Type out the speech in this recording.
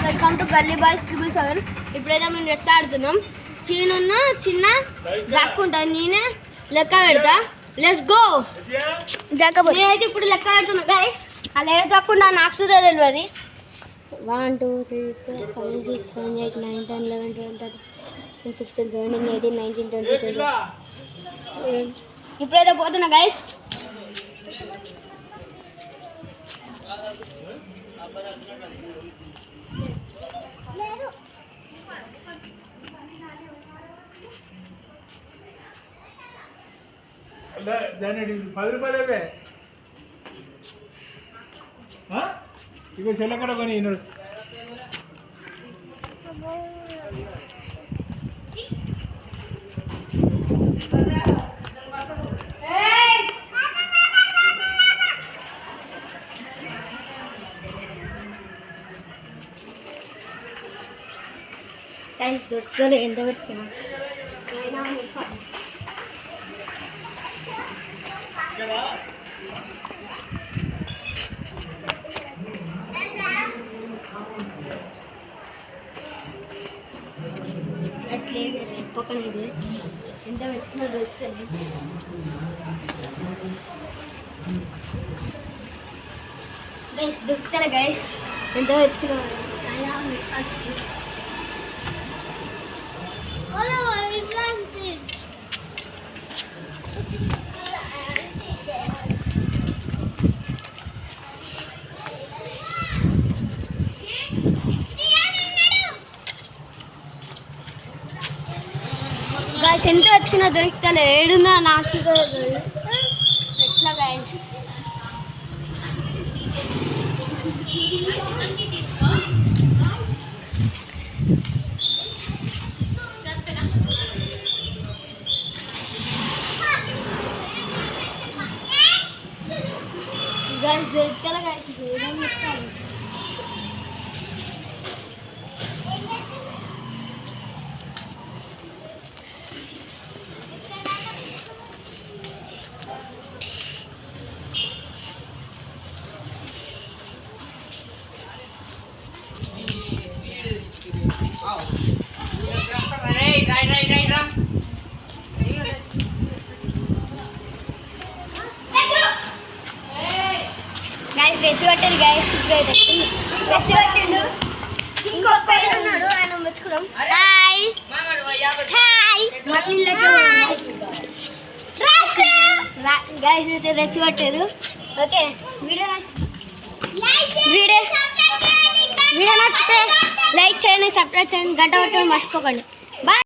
Welcome to గల్లీ boys 777. ఇప్పుడైతే మేము డ్రెస్ ఆడుతున్నాం. చీనున్న చిన్న జక్కు ఉంటుంది, నేనే లెక్క పెడతా. Let's go. నేనైతే ఇప్పుడు లెక్క పెడుతున్నా గైస్. అలా ఏదో తక్కువ నాకు సుధా తెలియదు. 1 2 3 4 5 6 7 8 9 10 11 12 13 16 17 18 19 20 21. ఇప్పుడైతే పోతున్నా గైస్. ₹10 ఇక చెల్లెక్కడ కొని దొరకలే ఎంత పెట్టినా పక్కన ఇది ఎంత పెట్టినా దొరుకుతుంది. గైస్ దొరుకుతారా గైస్? ఎంత వెతుకున్నా గైస్ ఎంత వచ్చినా దొరుకుతలే. ఏడున్నా నాకు ఎట్లా గైస్? Guys దొరుకుతలే guys. ఏదైనా చెప్తాను. గైస్ డ్రెస్ కట్టారు గైస్. డ్రెస్ కట్టిండు. ఇంకొక ఉన్నాడు, ఆయన మెచ్చుకున్నాం. హాయ్ హాయ్ గైస్ అయితే డ్రెస్ కట్టారు. ఓకే వీడియో నచ్చితే లైక్ చేయండి, సబ్స్క్రైబ్ చేయండి, గంట కొట్టండి మర్చిపోకండి.